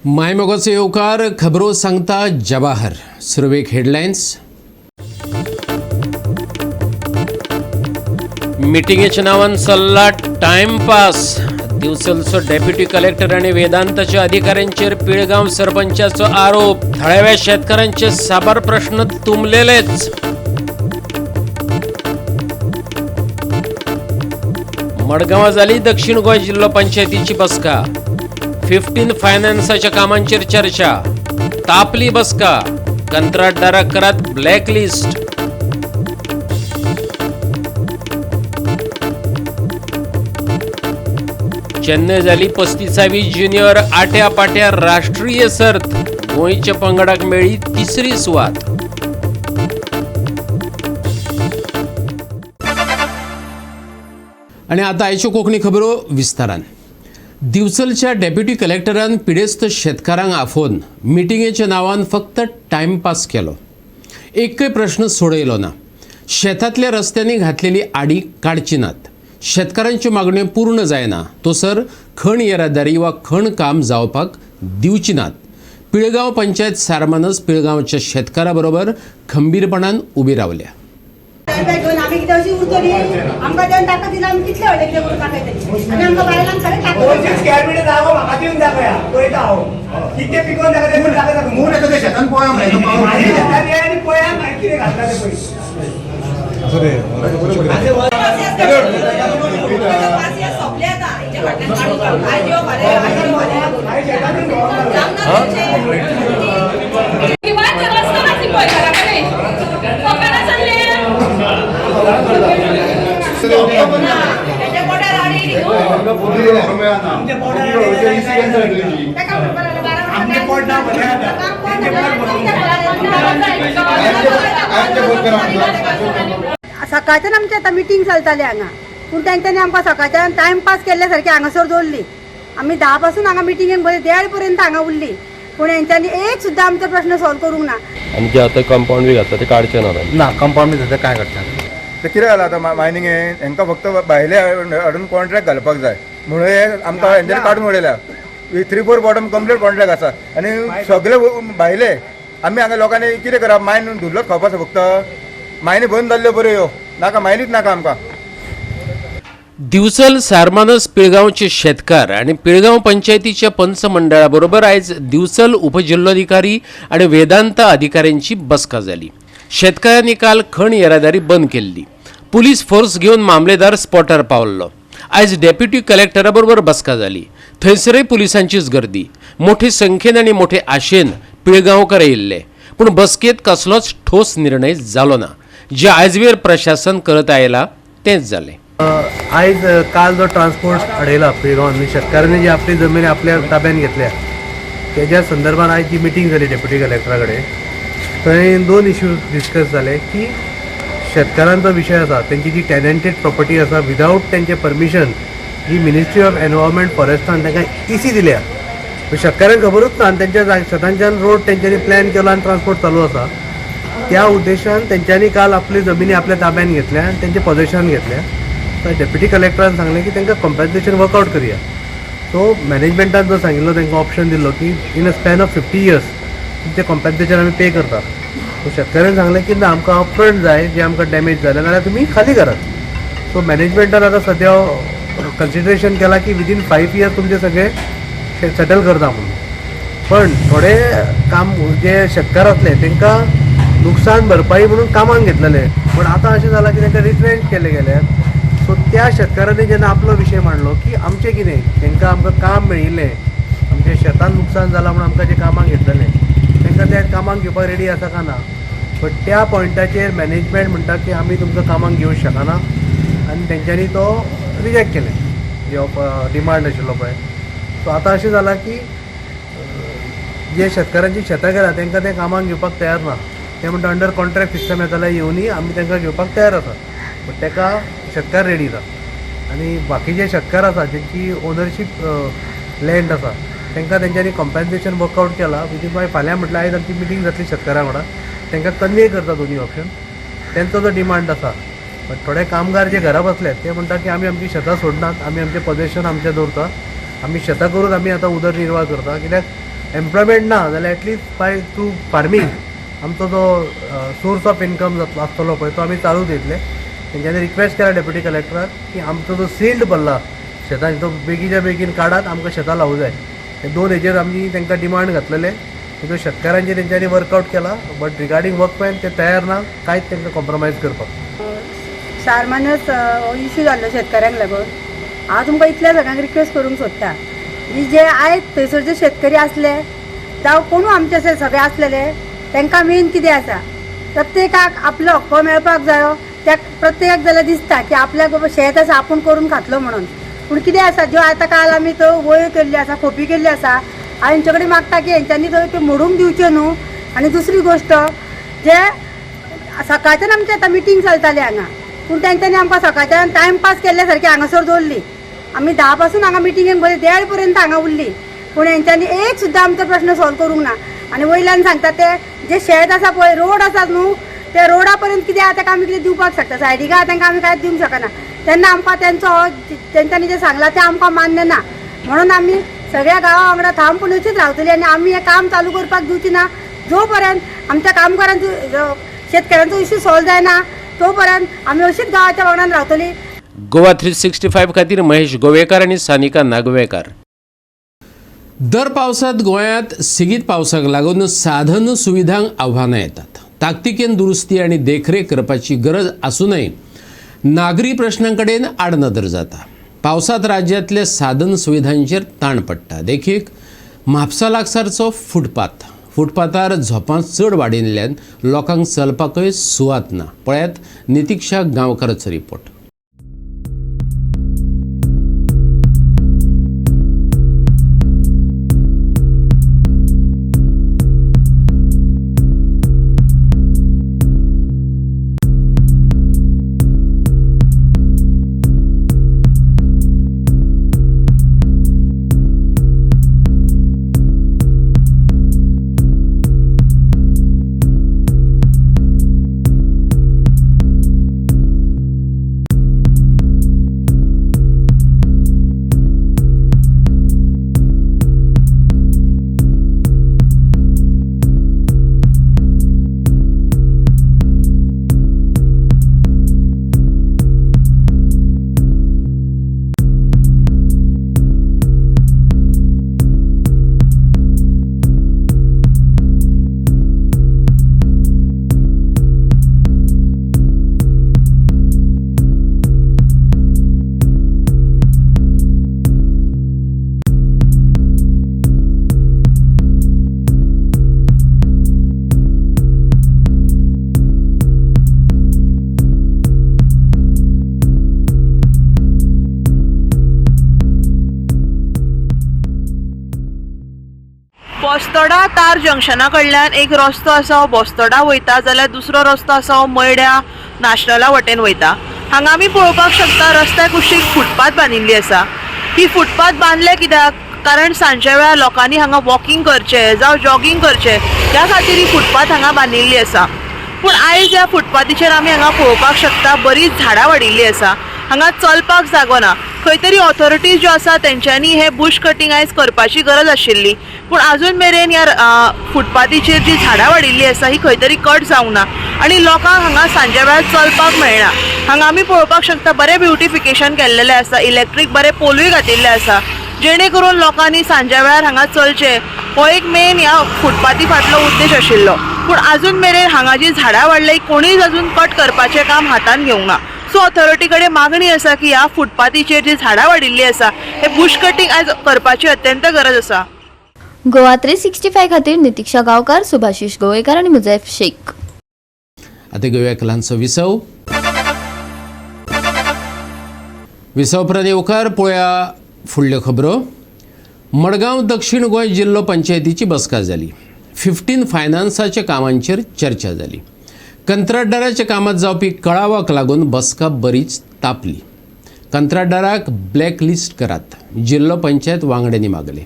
माय मोगाचे येवकार खबरो सांगता जवाहर. सुरवेक हेडलायन्स. मिटिंगेच्या नावान चल्ला टाइमपास. दिवचलचो डेप्युटी कलेक्टर आणि वेदांताच्या अधिकाऱ्यांचेर पिळगांव सरपंचाचो आरोप. थळाव्या शेतकऱ्यांचे साबार प्रश्न तुंबलेलेच. मडगांवां जाली दक्षिण गोंय जिल्लो पंचायतीची बसका. 15 फायनान्साच्या कामांचेर चर्चा. तापली बसका. कंत्राटदाराक करात ब्लॅकलिस्ट. चेन्नय जाली 35वी ज्युनियर आट्या पाट्या राष्ट्रीय सर्त. गोंयच्या पंगडाक मेळ्ळी तिसरी सुवात. आणि आता आयच्यो कोंकणी खबरो विस्तारान. दिवचलच्या डेप्युटी कलेक्टरान पिडेस्त शेतकारांक आफोवन मिटिंगेच्या नांवान फक्त टाइमपास केलो. एकय प्रश्न सोडयलो ना. शेतांतल्या रस्त्यांनी घातलेली आडी काडची नात. शेतकारांच्यो मागण्यो पूर्ण जायना तोसर खण येरादारी वा खण काम जावपाक दिवची नात. पिळगांव पंचायत सारमानस पिळगांवच्या शेतकारा बरोबर खंबीरपणान उबी रावल्या. आम्ही किती अशी उरतली आमकां देवन ताका दिला आमी कितले व्हडले कितें करून टाकयतली आनी आमकां बायलांक खरें टाकून स्कॅरमिडे दाखो म्हाका दिवन दाखया पळयता हांव कितें पिकोवन दाखयता तें दाखयता मूर येता ते शेतान पळोवया म्हणटा पावस शेतान ये आनी पळया मागीर कितें घालता ते पळय असरे पासिया सोपले आता हेच्या फाटल्यान आयजो फाले आयजो फाले शेतान किंवा रस्ता नासी पळय घरा कडेन कोकाना चल्ले सकाळच्यान आमची आतां मिटींग चलताली हांगा पूण तेंच्यांनी आमकां सकाळच्यान टायमपास केल्ले सारकी हांगासर दवरली. आमी 10 पासून हांगा मिटिंगेक बरी 1:30 पर्यंत हांगा उरली पूण हेंच्यांनी एक सुद्दां आमचो प्रश्न सॉल्व करूंक ना. आनी जे आतां कंपाऊंड बी घातला ते काडचे ना कंपाऊंड बी काय करता ते कितें जालां आतां मायनिंगे हांकां फक्त भायले हाडून कॉन्ट्रॅक्ट घालपाक जाय म्हणून आमकां हेंच्यांनी काडून उडयल्या. 3-4 बॉटम कंप्लीट कॉन्ट्रॅक्ट आसा आनी सगळे भायले आमी हांगा लोकांनी कितें करप मायन धुल्लोच खावपाचो फक्त. मायनी बंद जाल्ल्यो बऱ्यो ह्यो नाका मायनीच नाका आमकां. दिवचल सारमानस पिळगांवचे शेतकार आणि पिळगांव पंचायतीच्या पंच मंडळा बरोबर आयज दिवचल उपजिल्लोधिकारी आणि वेदांत अधिकाऱ्यांची बसका जाली. शेतकऱ्यांनी काल खण येरादारी बंद केल्ली. पुलीस फोर्स घेऊन मामलेदार स्पॉटार पावल्लो. आयज डेप्युटी कलेक्टरा बरोबर बसका जाली. थंयसरय पुलिसांचीच गर्दी. मोठे संख्येन आणि मोठे आशेन पिळगांवकार येयल्ले पूण बसकेत कसलोच ठोस निर्णय जालो ना. जे आयजवेर प्रशासन करत आयला तेच जालें. आयज काल जो ट्रान्सपोर्ट हाडयला पिळगांवांनी शेतकारांनी जी आपली जमीन आपल्या ताब्यात घेतल्या त्याच्या संदर्भात आयज जी मिटींग जाली डेप्युटी कलेक्टरा कडेन थंय 2 इश्यूज डिस्कस जाले की शेतकारांचो विशय आसा तेंची जी टॅनंटेड प्रॉपर्टी आसा विदावट तेंचे परमिशन जी मिनिस्ट्री ऑफ एनवायरमेंट फॉरेस्टान तांकां EC दिल्या. शेतकाऱ्यांक खबरूच ना आनी तेंच्या शेतांच्यान रोड तेंच्यांनी प्लॅन केलो आनी ट्रान्सपोर्ट चालू आसा. त्या उद्देशान तेंच्यांनी काल आपली जमिनी आपल्या ताब्यात घेतल्या आनी तेंचे पोझेशन घेतल्या. तर डेप्युटी कलेक्टरान सांगलें की तांकां कॉम्पेन्सेशन वर्कआउट करया. सो मॅनेजमेंटान जो सांगिल्लो तांकां ऑप्शन दिल्लो की in a span of 50 years तुमचें कॉम्पेन्सेशन आमी पे करता. सो शेतकऱ्यांनी सांगलें की ना आमकां अपफ्रंट जाय जे आमकां डॅमेज जालें नाल्यार तुमी खाली करात. सो मॅनेजमेंटान आतां सद्या कन्सिडरेशन केलां की विदीन 5 years तुमचे सगळे सेटल करता म्हणून. पण थोडे काम जे शेतकार आसले तांकां नुकसान भरपाई म्हणून कामाक घेतलेले पण आतां अशें जालां की तांकां रिट्रेंच केले गेले. सो त्या शेतकारांनी जेन्ना आपलो विशय मांडलो की आमचें कितें तांकां आमकां काम मेळिल्लें आमच्या शेतान नुकसान जालां म्हणून आमकां जे कामाक घेतलेले तांकां त्या कामाक घेवपाक रेडी आसा काय ना. बट त्या पॉयंटाचेर मॅनेजमेंट म्हणटा की आमी तुमकां कामाक घेवंक शकना आनी तेंच्यांनी तो रिजेक्ट केलें जो डिमांड आशिल्लो पळय. सो आतां अशें जालां की जे शेतकारांची शेतां गेला तांकां ते कामाक घेवपाक तयार ना. ते म्हणटा अंडर कॉन्ट्रॅक्ट सिस्टम येताले येवनी आमी तांकां घेवपाक तयार आसा बट ताका शेतकार रेडी ना. आनी बाकीचे शेतकार आसा जेंची ओनरशीप लँड आसा तांकां तेंच्यांनी कॉम्पेन्सेशन वर्कआउट केला. विदीन बाय फाल्यां म्हटल्यार आयज आमची मिटींग जातली शेतकारां वांगडा तांकां कन्वे करता दोनी ऑप्शन. तेंचो जो डिमांड आसा बट थोडे कामगार जे घरा बसले ते म्हणटा की आमी आमची शेतां सोडनात आमी आमचें पोझेशन आमचें दवरता आमी शेतां करून आमी आतां उदरनिर्वाह करता कित्याक एम्प्लॉयमेंट ना जाल्यार एटलीस्ट बाय थ्रू फार्मींग आमचो जो सोर्स ऑफ इनकम जातलो आसतलो पळय तो आमी चालू दवरतले. तेंच्यांनी रिक्वेस्ट केला डेप्युटी कलेक्टराक की आमचो जो सील्ड भरला शेतांनी तो बेगीच्या बेगीन काडात, आमकां शेतां लावूं जाय. हे 2 हेजेर आमी तांकां डिमांड घातलेले. तितून शेतकारांचेर तेंच्यांनी वर्कआउट केला, बट रिगार्डींग वर्कमॅन ते तयार ना कांयच तांकां कॉम्प्रोमायज करपाक. 4 म्हयनेच इश्यू जाल्लो शेतकऱ्यांक लागून. हांव तुमकां इतल्या सगळ्यांक रिक्वेस्ट करूंक सोदता की जे आयज थंयसर जे शेतकरी आसले जावं कोणू आमचे सगळे आसलेले तांकां मेन कितें आसा, प्रत्येकाक आपलो हक्क मेळपाक जायो. त्या प्रत्येकाक जाल्यार दिसता की आपल्याक बाबा शेत आसा आपूण करून खातलो म्हणून. पूण कितें आसा ज्यो आतां काल आमी तो वयो केल्ली आसा, खोपी केल्ली आसा, हांव हेंचे कडेन मागता की हेंच्यांनी त्यो मोडूंक दिवच्यो न्हू. आनी दुसरी गोश्ट जे सकाळच्यान आमची आतां मिटींग चलताली हांगा, पूण तेंच्यांनी आमकां सकाळच्यान टायमपास केल्ले सारकी हांगासर दवरली. आमी 10 पासून हांगा मिटिंगेक बरी 1:30 पर्यंत हांगा उरली, पूण हेंच्यांनी एक सुद्दां आमचो प्रश्न सॉल्व करूंक ना. आनी वयल्यान सांगता ते जे शेत आसा पळय, रोड आसात न्हू, ते रोडा पर्यंत कितें आहा ताका आमी कितें दिवपाक शकता, सायडीक आहा तांकां आमी कांयच दिवंक शकना. तेन्ना आमकां तेंच्यांनी जे सांगलां तें आमकां मान्य ना. म्हणून आमी सगळ्या गांवा वांगडा ठामपण अशीच रावतली आनी आमी हें काम चालू करपाक दिवची ना. जो पर्यंत आमच्या कामगारांचो शेतकऱ्यांचो इश्यू सॉल्व जायना तो पर्यंत आमी अशीच गांवाच्या वांगडान रावतली. गोवा 365 खातीर महेश गोवेकार आणि सानिका नागवेकर. दर पावसात गोंयांत सेगीत पावसाक लागून साधन सुविधांक आव्हानां येतात. ताकतिकेन दुरुस्ती आणि देखरेख करपाची गरज आसूनय नागरी प्रश्नां कडेन आडनदर जाता. पावसात राज्यांतल्या साधन सुविधांचेर ताण पडटा. देखीक म्हापसा लागसारचो फुटपाथार झोपां चड वाडिल्ल्यान लोकांक चलपाकय सुवात ना. पळयात नितिक्षा गांवकाराचो रिपोर्ट. बोस्तोडा तार जंक्शना कडल्यान एक रस्तो आसा हो बोस्तोडा वयता, जाल्यार दुसरो रस्तो आसा हो मयड्या नॅशनला वटेन वयता. हांगा आमी पळोवपाक शकता रस्त्याक कुशीक फुटपाथ बांदिल्ली आसा. ही फुटपाथ बांदल्या कित्याक, कारण सांजच्या वेळार लोकांनी हांगा वॉकिंग करचें जावं जॉगिंग करचें त्या खातीर ही फुटपाथ हांगा बांदिल्ली आसा. पूण आयज ह्या फुटपाथीचेर आमी हांगा पळोवपाक शकता बरीच झाडां वाडिल्लीं आसा. हांगा चलपाक जागो ना. खंय तरी ऑथॉरिटीज ज्यो आसा तेंच्यांनी हे बुश कटींग आयज करपाची गरज आशिल्ली, पूण आजून मेरेन ह्या फुटपाथीचेर जी झाडां वाडिल्लीं आसा ही खंय तरी कट जावंक ना आनी लोकांक हांगा सांजे वेळार चलपाक मेळना. हांगा आमी पळोवपाक शकता बरें ब्युटिफिकेशन केल्लेलें आसा, इलेक्ट्रीक बरें पोलूय घातिल्लें आसा, जेणे करून लोकांनी सांजे वेळार हांगा चलचें हो एक मेन ह्या फुटपाथी फाटलो उद्देश आशिल्लो. पूण आजून मेरेन हांगा जी झाडां वाडली कोणीच अजून कट करपाचें काम हातान घेवंक ना. सो ऑथॉरिटी कडेन मागणी आसा की ह्या फुटपाथीचेर जी झाडां वाडिल्लीं आसा हे बुश कटींग आयज करपाची अत्यंत गरज आसा. गोवा 365 खातीर नितिक्षा गांवकार, सुभाशीश गोवेकर आणि मुजैफ शेख. आता घेऊया एक ल्हानसो विसव. विसवपरांत येवकार पळोवया फुडल्यो खबरो. मडगांव दक्षिण गोंय जिल्लो पंचायतीची बसका जाली. 15 फायनान्साच्या कामांचेर चर्चा जाली. कंत्राटदाराच्या कामात जावपी कळावाक लागून बसका बरीच तापली. कंत्राटदाराक ब्लॅकलिस्ट करात, जिल्लो पंचायत वांगड्यांनी मागले.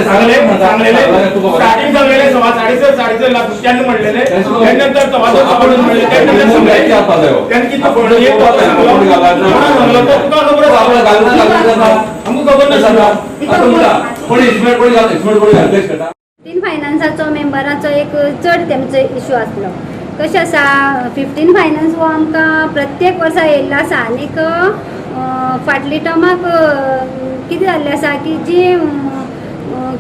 स्टार्टिंग सांगलेले 3.5 लाख त्यांनी म्हणलेले त्यानंतर 2.5 म्हणले त्यानंतर त्यांनी किती बोलले फिफ्टीन फायनान्साचो मेंबराचो एक चड तेमचो इश्यू आसलो. कशें आसा 15 फायनान्स हो आमकां प्रत्येक वर्सा येयल्लो आसा आनीक फाटली टर्माक कितें जाल्लें आसा की जी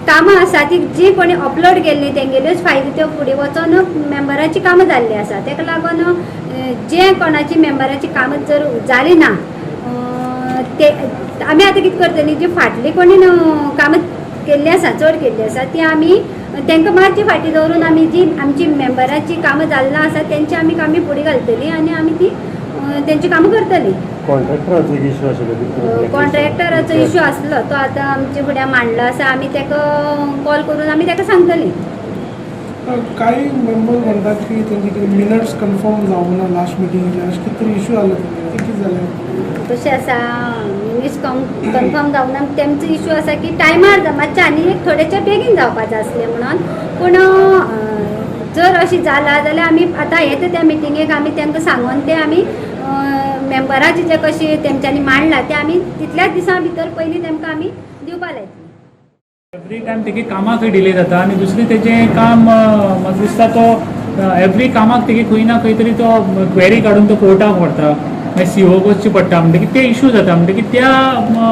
कामां आसा ती जी कोणी अपलोड केल्ली तेंगेल्योच फायली त्यो फुडें वचोन मेंबराची कामां जाल्ली आसा. ताका लागून जे कोणाची मेंबराची कामां जर जाली ना ते आमी आतां कितें करतली जी फाटली कोणी कामां केल्ली आसा चड केल्ली आसा ती आमी तांकां मातशी फाटीं दवरून आमी जी आमची मेंबराची कामां जाल्ला आसा तेंची आमी कामी फुडें घालतली आनी आमी ती तेंची कामां करतली. कॉन्ट्रॅक्टराचो इश्यू आसलो तो आतां आमचे फुड्यान मांडलो आसा. आमी ताका कॉल करून आमी ताका सांगतली. काही मेंबर म्हणटात की तेंचे मिनट्स कन्फर्म जावना लास्ट मिटिंगेचे अशें कितें तरी इश्यू आसलो ते कितें जालें तशें आसा मिनिट्स कन्फर्म जावना तेंचो इश्यू आसा की टायमार मातशें आनी एक थोडेशें बेगीन जावपाचें आसलें म्हणून. पूण जर अशी जाला जाल्यार आमी आतां येता त्या मिटिंगेक आमी तांकां सांगून ते आमी मेंबराची जे कशी तेंच्यांनी मांडला ते आमी तितल्याच दिसां भितर पयलीं तेमकां आमी दिवपा लायतली. एवरी टायम तेगे कामाक डिले जाता आनी दुसरें तेजें काम म्हाका दिसता तो एवरी कामाक तेगे खंय ना खंय तरी तो क्वेरी काडून तो कोर्टाक व्हरता मागीर सीओ वचचें पडटा म्हणटकीर ते इश्यू जाता म्हणटकीर त्या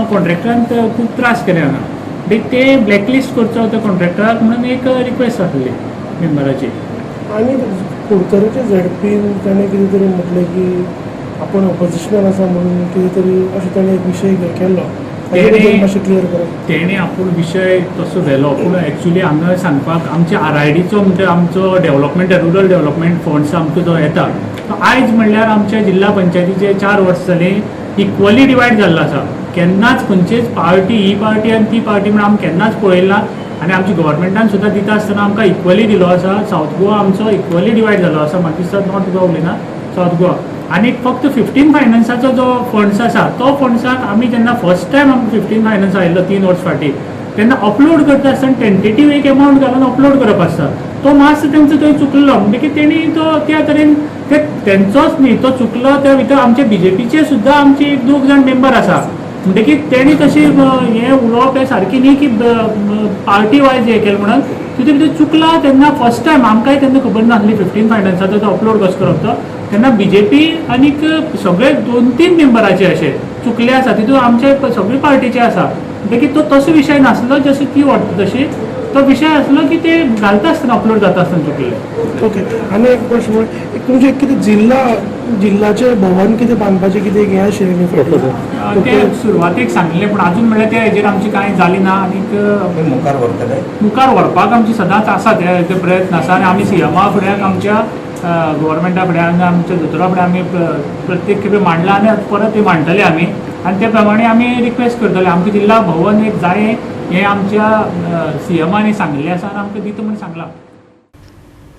कॉन्ट्रॅक्टरान खूब त्रास केले हांगा म्हणटकीर ते ब्लॅकलिस्ट करचो त्या कॉन्ट्रॅक्टराक म्हणून एक रिक्वेस्ट आसली मेंबराची. आणि कुडतरेच्या झडपीन ताणें कितें तरी म्हटलें की आपण ऑपोजिशनान आसा म्हणून कितें तरी अशें ताणें एक विशय केल्लो मातशें क्लियर करप. तेणे आपूण विशय तसो व्हेलो पूण एक्चुली हांगा सांगपाक आमच्या RIDचो म्हणजे आमचो डेव्हलपमेंट रूरल डेव्हलपमेंट फंड्स आमचो जो येता तो आयज म्हणल्यार आमच्या जिल्ला पंचायतीचे 4 वर्स जालीं इक्वली डिवायड जाल्लो आसा. केन्नाच खंयचीच पार्टी ही पार्टी आनी ती पार्टी म्हणून आमी केन्नाच पळयलें ना आनी आमच्या गव्हर्मेंटान सुद्दां दिता आसतना आमकां इक्वली दिलो आसा. सावथ गोवा आमचो इक्वली डिवायड जालो आसा म्हाका दिसता नॉर्थ गोवा उलयना सावथ गोवा. आनी फक्त 15 फायनान्साचो जो फंड्स आसा तो फंड्साक आमी जेन्ना फर्स्ट टायम आमकां 15 फायनान्स आयिल्लो 3 वर्स फाटीं तेन्ना अपलोड करता आसतना टेंटेटीव एक अमावंट घालून अपलोड करप आसता तो मातसो तेंचो थंय चुकलो म्हणटकीर तेणी तो त्या तरेन तेंचोच न्ही तो चुकलो त्या भितर आमचे BJPचे सुद्दां आमचे 1-2 जाण मेंबर आसा म्हणटकीर तेणी तशी हें उलोवप हें सारकी न्ही की पार्टी वायज हें केलें म्हणून तितून भितर चुकला तेन्ना फर्स्ट टायम आमकांय तेन्ना खबर नासली 15 फायनान्साचो तो अपलोड कसो करप तो तेन्ना BJP आनीक सगळे 2-3 मेंबराचे अशे चुकले आसा तितून आमचे सगळे पार्टीचे आसा म्हणटकीर तो तसो विशय नासलो जशी ती व्हरता तशी तो विशय आसलो की ते घालता आसतना अपलोड जाता आसतना चुकले. ओके. आनी एक प्रश्न एक तुमचें कितें जिल्ल्याचें भवन कितें बांदपाचें कितें हें आशिल्लें ते सुरवातेक सांगलें पूण अजून म्हणल्यार त्या हेजेर आमची कांय जाली ना आनीक मुखार व्हरपाक आमची सदांच आसा ते प्रयत्न आसा आनी आमी CMA फुड्याक आमच्या गव्हर्मेंटा फुड्यान आमच्या दोतोरा फुड्यान आमी प्रत्येक खेपे मांडला आनी परत ते मांडटले आमी आनी ते प्रमाणे आमी रिक्वेस्ट करतले आमचें जिल्ला भवन एक जाय हें आमच्या CMAनी सांगिल्लें आसा आनी आमकां दिता म्हूण सांगलां.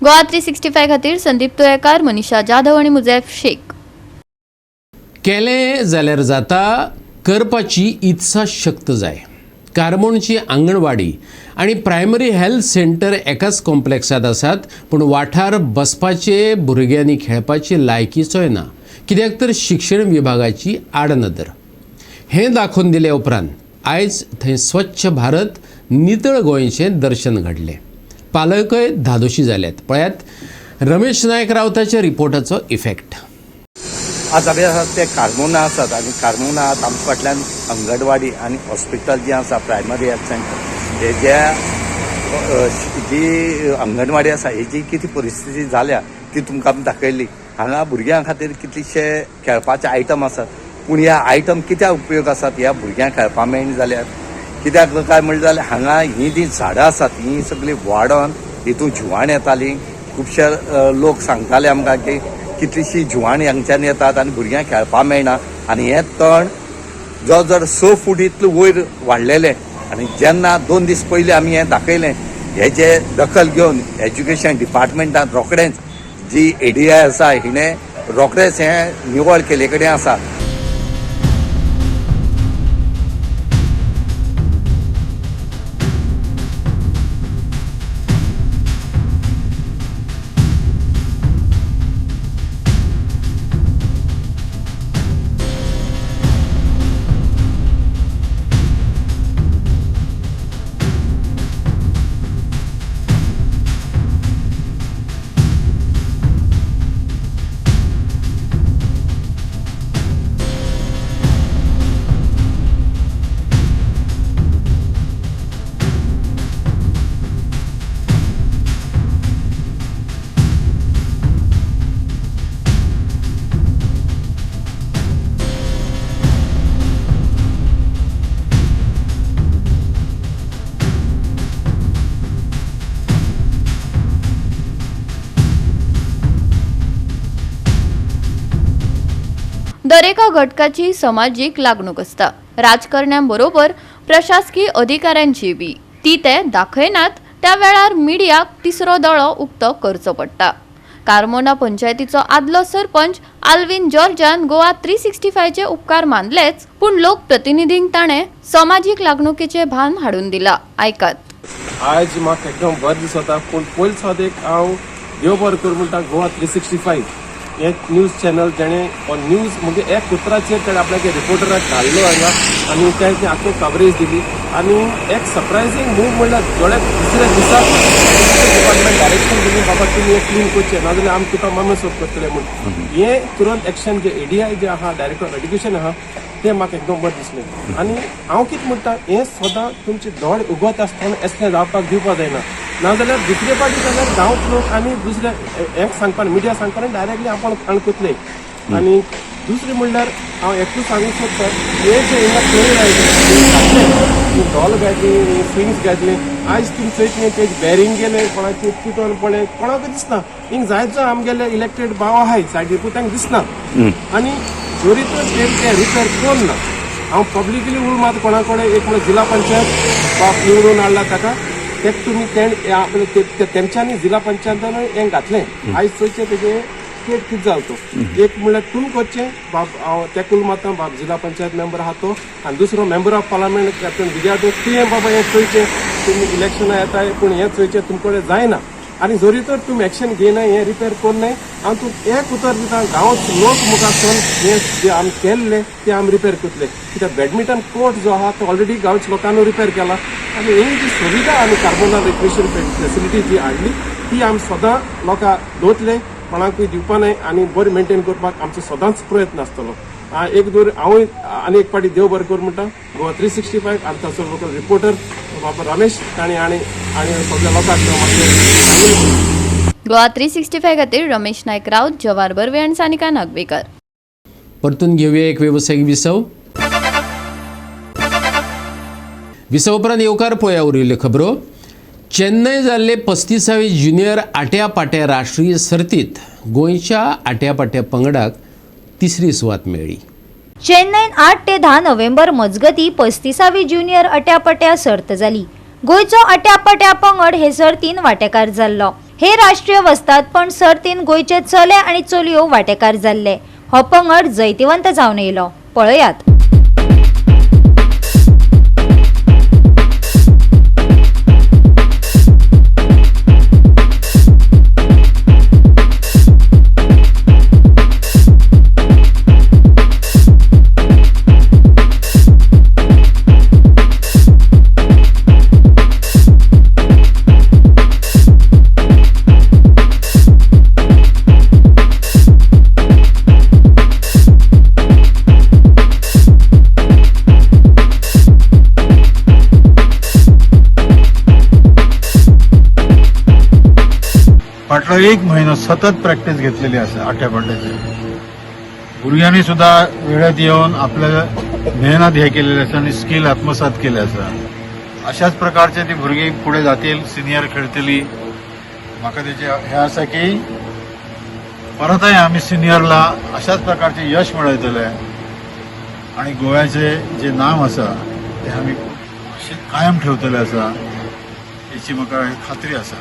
गोवा 365 खातीर संदीप तुयेकार, मनीषा जाधव आणि मुजैफ शेख. केलें जाल्यार जाता, करपाची इत्सा शक्त जाय. कारमोणची आंगणवाडी आणि प्रायमरी हेल्थ सेंटर एकाच कॉम्प्लेक्सात आसात पूण वाठार बसपाचे भुरग्यांनी खेळपाची लायकीचोय ना कित्याक तर शिक्षण विभागाची आडनदर. हें दाखोवन दिले उपरांत आयज थंय स्वच्छ भारत नितळ गोंयचें दर्शन घडलें. पालकय धादोशी जाल्यात. पळयात रमेश नायक रावताच्या रिपोर्टाचो इफेक्ट. आज आमी आसात ते कारमोना आसात आनी कारमोनात आमचे फाटल्यान अंगणवाडी आनी हॉस्पिटल जें आसा प्रायमरी हेल्थ सेंटर हे जी अंगणवाडी आसा हेजी कितें परिस्थिती जाल्या ती तुमकां आमी दाखयली. हांगा भुरग्यां खातीर कितलेशे खेळपाचे आयटम आसात पूण ह्या आयटम कित्याक उपयोग आसात ह्या भुरग्यांक खेळपा मेळना जाल्यार कित्याक काय म्हणलें जाल्यार हांगा हीं जीं झाडां आसात हीं सगळीं वाडोन हितून जिवाण येतालीं. खुबशे लोक सांगताले आमकां की कितलीशीं जिवाणी हांगच्यान येतात आनी भुरग्यांक खेळपा मेळना आनी हें तण जो जर 6 फूट इतलें वयर वाडलेलें आनी जेन्ना 2 दीस पयलीं आमी हें दाखयलें हेजे दखल घेवन एज्युकेशन डिपार्टमेंटान रोखडेंच जी ADI आसा हिणें रोखडेंच हें निवळ केले कडेन आसा. दरेका घटकाची सामाजिक लागणूक असता. राजकारण्यांबरोबर प्रशासकीय अधिकाऱ्यांची बी. ती ते दाखयनात त्या वेळार मिडियाक तिसरो दळो उक्तो करचो पडटा. कार्मोना पंचायतीचो आदलो सरपंच आल्विन जॉर्जान गोवा 365 चे उपकार मानलेच, पूण लोकप्रतिनिधींक ताणें सामाजिक लागणुकीचे भान हाडून दिला. आयकात. आज म्हाका एकदम बरें दिसता, पूण पयलीं सादेक हांव देव बरें करूं म्हणटा गोवा 365 एक न्यूज चॅनल जेणे न्यूज म्हणजे एक उतराचेर तेणें आपल्याक रिपोर्टराक घाल्लो हांगा आनी तेणें आख्खी कवरेज दिली. आनी एक सरप्रायझींग मूव म्हणल्यार जोड्या दुसऱ्या दिसाक डिपार्टमेंट डायरेक्शन दिली, बाबा तुमी एक क्लीन करचें नाजाल्यार आमी तुका मामे सोप करतले म्हणून. हें तुरंत एक्शन जे एडीआय जे आहा, डायरेक्टर ऑफ एड्युकेशन आहा, तें म्हाका एकदम बरें दिसलें. आनी हांव कितें म्हणटा, हें सदां तुमचे दोळे उगत आसतना असलें जावपाक दिवपाक जायना. नाजाल्यार दुसरे फावटी जाल्यार गांवचे लोक आनी दुसऱ्या हें सांगपा मिडिया सांगपाना डायरेक्टली आपण अणकुतले. आनी दुसरें म्हणल्यार हांव एकूच सांगूंक सोदता, हे जे हिंगा प्लेयर आयले डॉल घातली, स्विंग्स घातली, आयज तुमी चोयत न्ही तेज बॅरिंग गेले, कोणाचे तुटोन पडले, कोणाक दिसना. हिंग जायतो आमगेले इलेक्टेड भाव आहाय सायडीर, पूण तांकां दिसना. आनी जोरी तर ते रिपेर कोन्न ना. हांव पब्लिकली उल मात कोणा कडेन एक म्हणल्यार जिल्हा पंचायत बाप निवडून हाडला ताका, तेका तुमी तेंच्यांनी जिल्हा पंचायतान हें घातलें. आयज चोयचें तेजें स्टेट कितें जालो तो. एक म्हणल्यार तुमी करचें बाब, हांव तेका उल माता बाब जिल्हा पंचायत मेंबर आहा तो, आनी दुसरो मेंबर ऑफ पार्लमेंट कॅप्टन विजयादो, तुवें बाबा हें चोयचें, तुमी इलेक्शनां येताय पूण हें चोयचें तुमचे कडेन जायना. आनी जोरी तर तुमी एक्शन घेयनाय, हें रिपेर कोन्नाय, हांव तुका एक उतर दिता, गांवांत लोक मुखार सोन हें जे आमी केल्लें तें आमी रिपेर करतले. कित्याक बॅडमिंटन कोर्ट जो आहा तो ऑलरेडी गांवच्या लोकांनी रिपेर केला. आनी ही जी सुविधा आमी कार्बोना रिक्रिएशन फेसिलिटी जी हाडली ती आमी सदां लोकांक दवरतले, कोणाकूय दिवपा न्हय, आनी बरी मेंटेन करपाक आमचो सदांच प्रयत्न आसतलो. एक दोर हांवूय आनी एक फावटी देव बरें करूं म्हणटा. गोवा 365 आनी ताचो लोकल रिपोर्टर बाबा रमेश ताणी आनी सगळ्या लोकांक गोवा 365 खातीर रमेश नायक राऊत, जवाहर बर्वे आनी सानिका नागवेकर. परतून घेऊया एक व्यावसायिक विसव. विसव उपरांत येवकार पळोवया उरिल्ल्यो खबरो. चेन्नय जाल्ले 35वे ज्युनियर आट्यापाट्या राष्ट्रीय सर्तीत गोंयच्या आट्यापाट्या पंगडाक तिसरी सुवात मेळ्ळी. चेन्नईन 8 ते 10 नोव्हेंबर मजगती 35वी ज्युनियर आट्यापाट्या सर्त जाली. गोंयचो आट्यापाट्या पंगड हे सर्तीन वांटेकार जाल्लो. हे राष्ट्रीय वस्तादपण सर्तीन गोंयचे चले आनी चलयो वांटेकार जाल्ले. हो पंगड जैतिवंत जावन येयलो. पळयात. फाटलो एक म्हयनो सतत प्रॅक्टीस घेतलेली आसा आट्यापाट्याची. भुरग्यांनी सुद्धा वेळेत येवन आपले मेहनत हे केलेली आसा आनी स्कील आत्मसात केले आसा. अशाच प्रकारचे ती भुरगीं फुडें जातील, सिनियर खेळटली. म्हाका तेचे हे आसा की परतय आमी सिनियरला अशाच प्रकारचे यश मेळयतले आणि गोव्याचे जे नाव आसा ते आमी कायम ठेवतले आसा याची म्हाका खात्री आसा.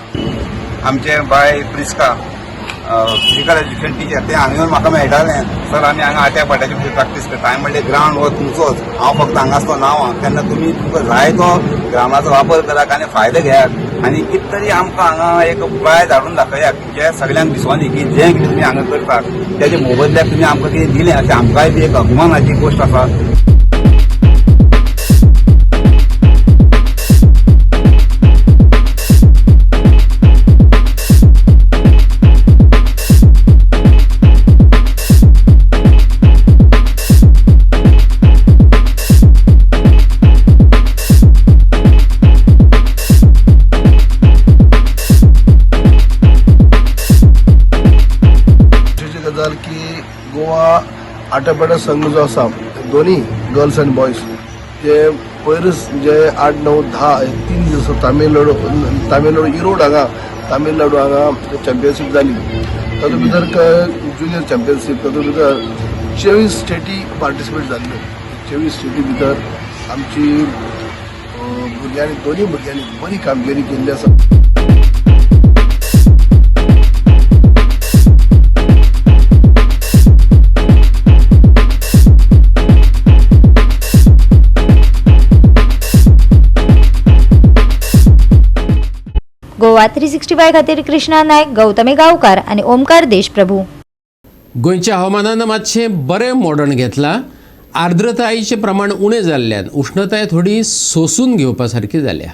आमचे बाय प्रिस्का फिजिकल एज्युकेशन टीचर ते हांगा येवन म्हाका मेळटालें, सर आमी हांगा आट्यापाट्याची भितर प्रॅक्टीस करता. हांवें म्हणलें ग्रावंड हो तुमचोच, हांव फक्त हांगासलो नांव, तेन्ना तुमी तुमकां जाय तो ग्रावंडाचो वापर करात आनी फायदो घेयात आनी कितें तरी आमकां हांगा एक प्रायज हाडून दाखयात जे सगळ्यांक दिसोनी की जें कितें तुमी हांगा करतात तेजे मोबदल्याक तुमी आमकां कितें दिलें अशें आमकांय बी एक अभिमानाची गोश्ट आसा. की गोवा आट्यापाट्या संघ जो आसा दोन्ही गर्ल्स आनी बॉयज जे पयरच जे 8, 9, 10 3 दीस तामिळनाडू इरोड हांगा चॅम्पियनशीप जाली. तातूंत भितर ज्युनियर चॅम्पियनशीप, तातूंत भितर 24 स्टेटी पार्टिसिपेट जाल्ल्यो. 24 स्टेटी भितर आमची भुरग्यांनी दोन्ही भुरग्यांनी बरी कामगिरी केल्ली आसा. गोवा 365 खातीर कृष्णा नायक, गौतमी गांवकार आनी ओमकार देशप्रभू. गोंयच्या हवामानान मातशें बरें मॉडर्न घेतलां. आर्द्रतायेचें प्रमाण उणें जाल्ल्यान उश्णताय थोडी सोसून घेवपा सारकी जाल्या.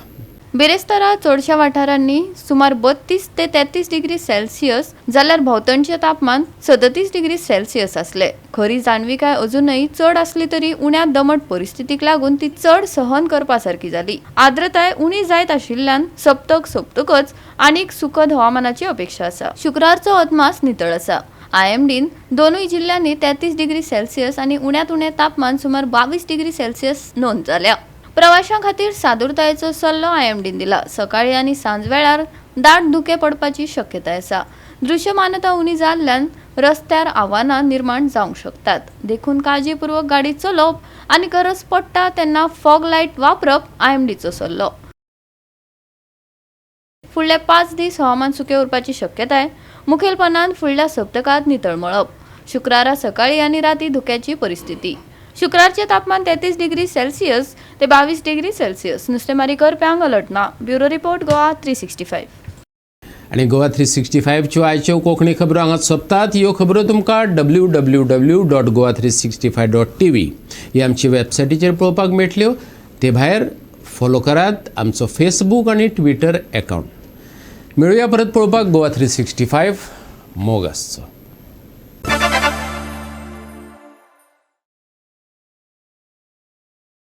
बिरेस्तारा चडशा वाठारांनी सुमार 32 ते 33 डिग्री सेल्सियस जाल्यार भोंवतणचें तापमान 37 डिग्री सेल्सियस आसले. खरी जाणविकाय अजूनय चड आसली तरी उण्या दमट परिस्थितीक लागून ती चड सहन करपा सारकी जाली. आर्द्रताय उणी जायत आशिल्ल्यान सप्तक सोंपतकच आनीक सुखद हवामानाची अपेक्षा आसा. शुक्रारचो अदमास नितळ आसा. IMDन दोनूय जिल्ल्यांनी 33 डिग्री सेल्सियस आनी उण्यांत उणें तापमान सुमार 22 डिग्री सेल्सियस नोंद जाल्या. प्रवाशां खातीर सादूरतायेचो सल्लो IMDन दिला. सकाळी आनी सांज वेळार दाट धुके पडपाची शक्यताय आसा. दृश्यमानता उणी जाल्ल्यान रस्त्यार आव्हानां निर्माण जावंक शकतात. देखून काळजीपूर्वक गाडी चलोवप आनी गरज पडटा तेन्ना फॉग लायट वापरप IMDचो सल्लो. फुडले 5 दीस हवामान सुकें उरपाची शक्यताय. मुखेलपणान फुडल्या सप्तकांत नितळ मळब. शुक्रारा सकाळी आनी राती धुक्याची परिस्थिती. शुक्रारचे तापमान 33 डिग्री सेल्सियस ते 22 डिग्री सेल्सियस. नुस्तेमारी करप्यांक अलर्ट ना. Bureau report Goa 365. आणि गोवा 365च्यो आयच्यो कोंकणी खबरो हांगा सोंपतात. ह्यो खबरो तुमकां www.goa365.tv ही आमची वेबसायटीचेर पळोवपाक मेळटल्यो. ते भायर फॉलो करात आमचो फेसबूक आनी ट्विटर अकावंट. मेळुया परत पळोवपाक गोवा 365 मोग आसचो.